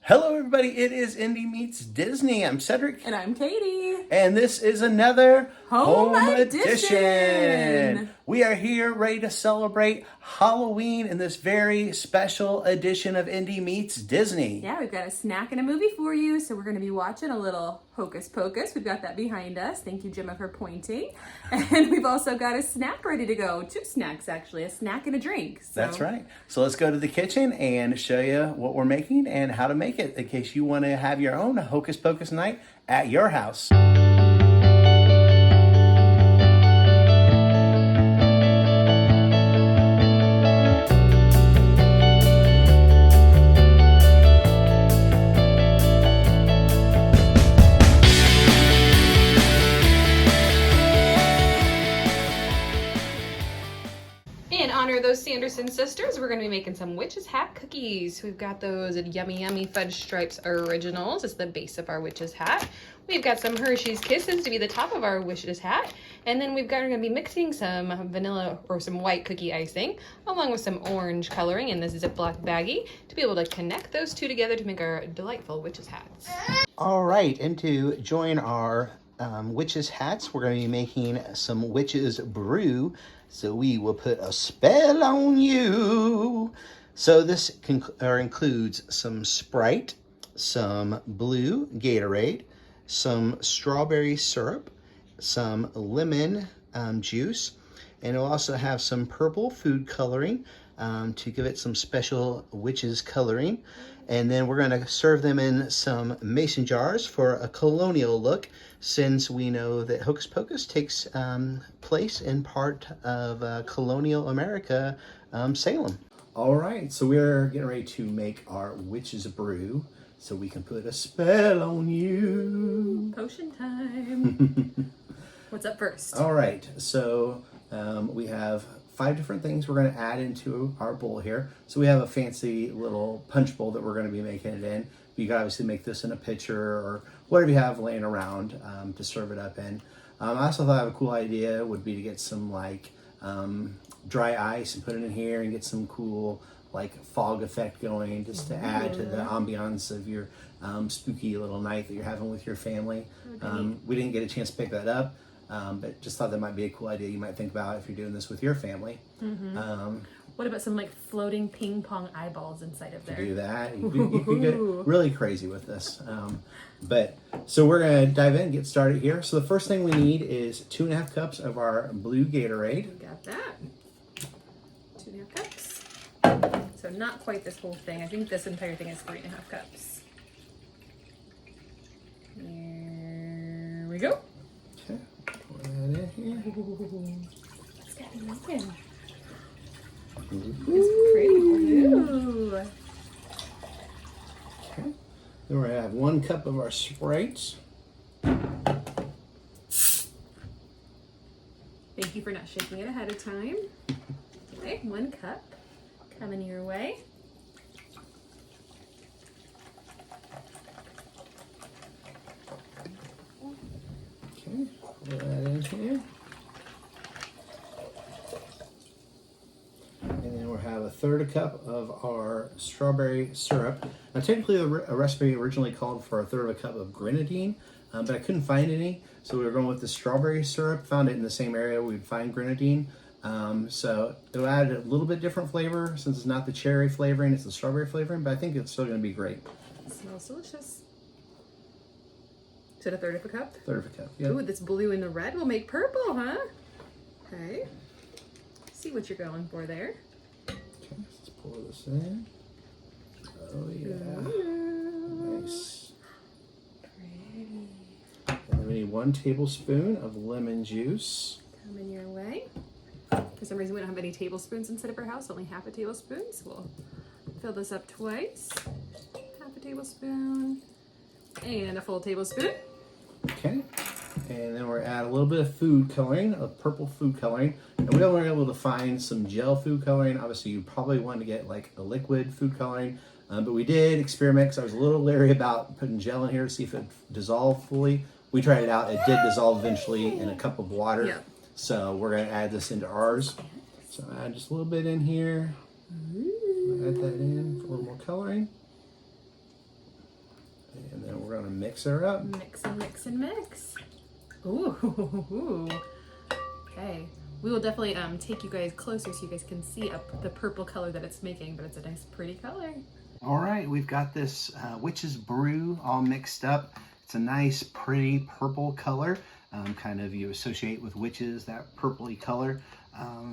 Hello, everybody. It is Indy Meets Disney. I'm Cedric. And I'm Katie. And this is another Home Edition. We are here ready to celebrate Halloween in this very special edition of Indy Meets Disney. Yeah, we've got a snack and a movie for you. So we're going to be watching a little Hocus Pocus. We've got that behind us. Thank you, Gemma, for pointing. And we've also got a snack ready to go. 2 snacks, actually. A snack and a drink. So. That's right. So let's go to the kitchen and show you what we're making and how to make it in case you want to have your own Hocus Pocus night at your house. In honor of those Sanderson sisters, we're going to be making some Witch's Hat cookies. We've got those yummy Fudge Stripes Originals. It's the base of our Witch's Hat. We've got some Hershey's Kisses to be the top of our Witch's Hat. And then we're going to be mixing some vanilla or some white cookie icing along with some orange coloring in this Ziploc baggie to be able to connect those two together to make our delightful Witch's Hats. All right, and to join our Witch's Hats, we're going to be making some Witch's Brew. So we will put a spell on you. So this includes some Sprite, some Blue Gatorade, some strawberry syrup, some lemon juice, and it'll also have some purple food coloring to give it some special witch's coloring. And then we're going to serve them in some mason jars for a colonial look, since we know that Hocus Pocus takes place in part of colonial America, Salem. All right, so we're getting ready to make our witch's brew so we can put a spell on you. Potion time. What's up first? All right, so we have 5 different things we're going to add into our bowl here. So we have a fancy little punch bowl that we're going to be making it in. You can obviously make this in a pitcher or whatever you have laying around to serve it up in. I also thought a cool idea would be to get some like dry ice and put it in here and get some cool like fog effect going, just to add to the ambiance of your spooky little night that you're having with your family. We didn't get a chance to pick that up. But just thought that might be a cool idea you might think about if you're doing this with your family. What about some like floating ping pong eyeballs inside of there? Do that. You can get really crazy with this. So we're going to dive in and get started here. So the first thing we need is 2.5 cups of our Blue Gatorade. We got that. 2.5 cups. So not quite this whole thing. I think this entire thing is 3.5 cups. Here we go. Okay. Pour that in here. It's got to be open. Ooh. It's pretty blue. Okay. Then we're going to have 1 cup of our Sprites. Thank you for not shaking it ahead of time. Okay, 1 cup coming your way. Okay, pour that in here. And then we'll have 1/3 cup of our strawberry syrup. Now, technically, a recipe originally called for 1/3 cup of Grenadine, but I couldn't find any, so we were going with the strawberry syrup. Found it in the same area we'd find Grenadine. So it'll add a little bit different flavor since it's not the cherry flavoring, it's the strawberry flavoring, but I think it's still going to be great. It smells delicious. Is it 1/3 cup? 1/3 cup, yeah. Ooh, this blue and the red will make purple, huh? Okay. See what you're going for there. Okay, let's pour this in. Oh, yeah. Ooh. Nice. Pretty. And then we need 1 tablespoon of lemon juice. Coming your way. For some reason, we don't have any tablespoons inside of our house, only 1/2 tablespoon. So we'll fill this up twice. 1/2 tablespoon and a full tablespoon. Okay. And then we're add a little bit of food coloring, of purple food coloring. And we were able to find some gel food coloring. Obviously, you probably want to get like a liquid food coloring. But we did experiment because I was a little leery about putting gel in here to see if it dissolved fully. We tried it out. It did dissolve eventually in a cup of water. Yep. So we're going to add this into ours. So add just a little bit in here. Add that in for a little more coloring. gonna mix her up. Mix and mix and mix. Ooh. Okay. We will definitely take you guys closer so you guys can see the purple color that it's making, but it's a nice pretty color. All right, we've got this Witch's Brew all mixed up. It's a nice, pretty purple color. Kind of you associate with witches, that purpley color.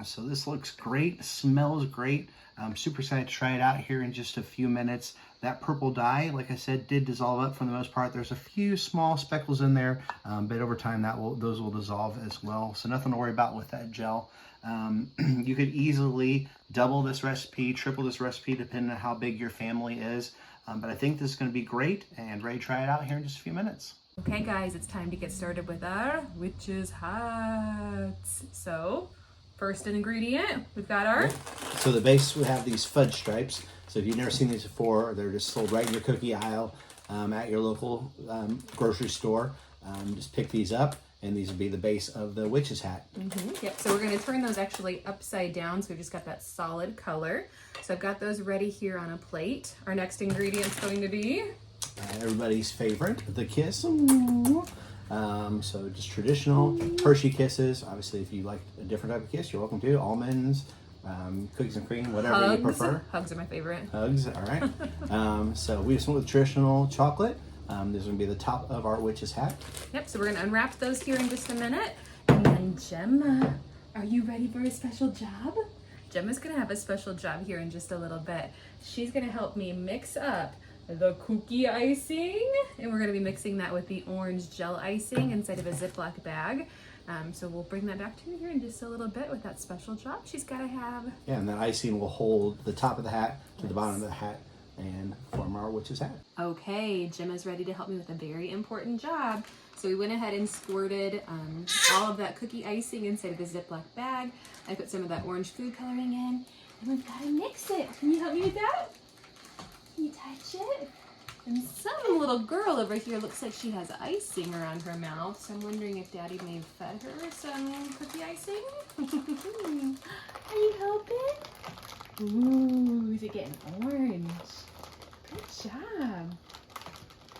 So this looks great, smells great. I'm super excited to try it out here in just a few minutes. That purple dye, like I said, did dissolve up for the most part. There's a few small speckles in there, but over time those will dissolve as well. So nothing to worry about with that gel. You could easily double this recipe, triple this recipe, depending on how big your family is. But I think this is going to be great and ready to try it out here in just a few minutes. Okay guys, it's time to get started with our witches hats. So first ingredient, we've got our... So the base, we have these fudge stripes. So if you've never seen these before, they're just sold right in your cookie aisle at your local grocery store. Just pick these up, and these will be the base of the witch's hat. Yep, so we're going to turn those actually upside down, so we've just got that solid color. So I've got those ready here on a plate. Our next ingredient's going to be... everybody's favorite, the Kiss. So just traditional Hershey Kisses. Obviously, if you like a different type of kiss, you're welcome to. Almonds, cookies and cream, whatever you prefer. Hugs are my favorite. Hugs, all right. So we just went with traditional chocolate. This is going to be the top of our witch's hat. Yep, so we're going to unwrap those here in just a minute. And then Gemma, are you ready for a special job? Gemma's going to have a special job here in just a little bit. She's going to help me mix up the cookie icing, and we're going to be mixing that with the orange gel icing inside of a Ziploc bag. So we'll bring that back to you here in just a little bit with that special job she's got to have. Yeah, and that icing will hold the top of the hat to the bottom of the hat and form our witch's hat. Okay, Gemma's ready to help me with a very important job. So we went ahead and squirted all of that cookie icing inside of the Ziploc bag. I put some of that orange food coloring in, and we've got to mix it. Can you help me with that? Can you touch it? And some little girl over here looks like she has icing around her mouth, so I'm wondering if Daddy may have fed her some cookie icing. Are you helping? Ooh, is it getting orange? Good job.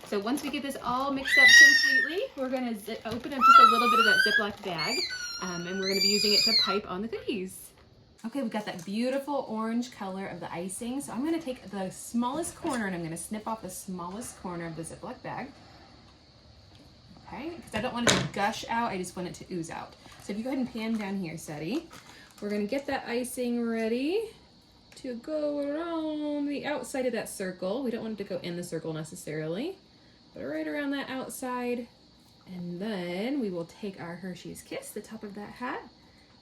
So once we get this all mixed up completely, we're going to open up just a little bit of that Ziploc bag, and we're going to be using it to pipe on the cookies. Okay, we've got that beautiful orange color of the icing. So I'm going to take the smallest corner and I'm going to snip off the smallest corner of the Ziploc bag. Okay, because I don't want it to gush out, I just want it to ooze out. So if you go ahead and pan down here, Seti, we're going to get that icing ready to go around the outside of that circle. We don't want it to go in the circle necessarily, but right around that outside. And then we will take our Hershey's Kiss, the top of that hat,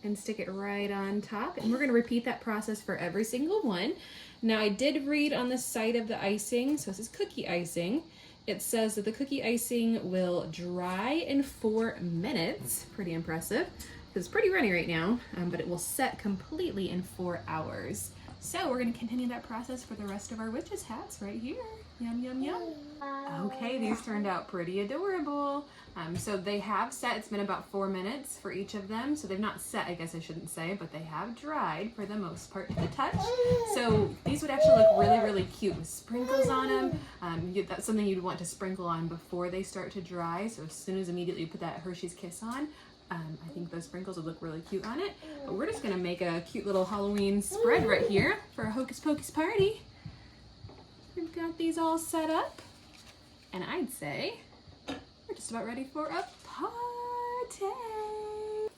and stick it right on top. And we're going to repeat that process for every single one. Now I did read on the side of the icing, so this is cookie icing, it says that the cookie icing will dry in 4 minutes. Pretty impressive, because it's pretty runny right now, but it will set completely in 4 hours. So we're going to continue that process for the rest of our witches hats right here. Yum, yum, yum. Okay, these turned out pretty adorable. So they have set, it's been about 4 minutes for each of them. So they've not set, I guess I shouldn't say, but they have dried for the most part to the touch. So these would actually look really, really cute with sprinkles on them. That's something you'd want to sprinkle on before they start to dry. So as soon as immediately you put that Hershey's Kiss on, I think those sprinkles would look really cute on it. But we're just gonna make a cute little Halloween spread right here for a Hocus Pocus party. We've got these all set up, and I'd say we're just about ready for a party.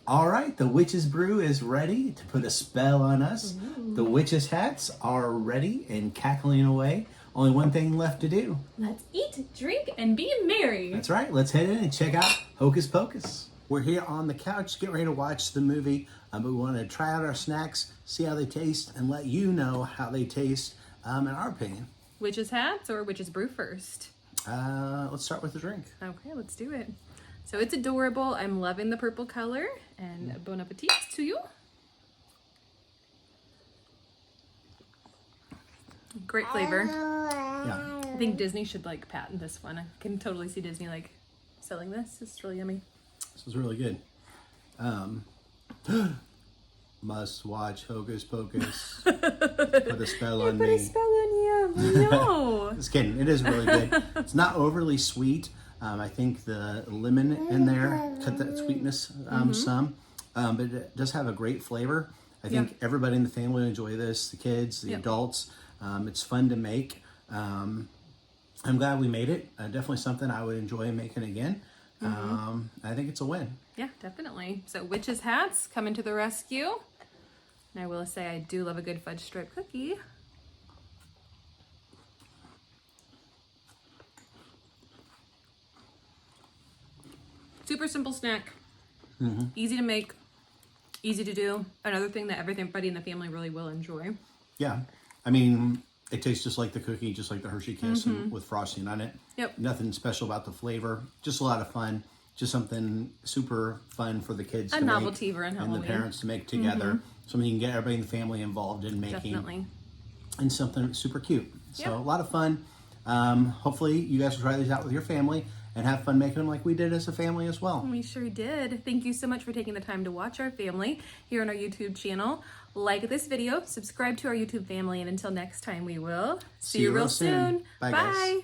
All right, the Witch's Brew is ready to put a spell on us. Ooh. The witches' hats are ready and cackling away. Only one thing left to do. Let's eat, drink, and be merry. That's right, let's head in and check out Hocus Pocus. We're here on the couch, getting ready to watch the movie, but we want to try out our snacks, see how they taste, and let you know how they taste, in our opinion. Witches hats or witches brew first? Let's start with the drink. Okay, let's do it. So it's adorable. I'm loving the purple color, and bon appetit to you. Great flavor. Yeah. I think Disney should like patent this one. I can totally see Disney like selling this. It's really yummy. This is really good. Must watch Hocus Pocus. Put a spell on Put me. a spell on you. I know. Just kidding. It is really good. It's not overly sweet. I think the lemon in there cut that sweetness some, but it does have a great flavor. I think everybody in the family will enjoy this, the kids, the adults. It's fun to make. I'm glad we made it. Definitely something I would enjoy making again. I think it's a win. Yeah, definitely. So witches hats coming to the rescue. And I will say I do love a good fudge stripe cookie. Super simple snack. Easy to make, easy to do. Another thing that everybody in the family really will enjoy. Yeah. I mean, it tastes just like the cookie, just like the Hershey Kiss and with frosting on it. Yep. Nothing special about the flavor. Just a lot of fun. Just something super fun for the kids to novelty make for and Halloween. the parents to make together. Something you can get everybody in the family involved in making. Definitely. And something super cute. So Yep. a lot of fun. Hopefully you guys will try these out with your family and have fun making them like we did as a family as well. We sure did. Thank you so much for taking the time to watch our family here on our YouTube channel. Like this video, subscribe to our YouTube family, and until next time, we will see you real soon. Bye, guys.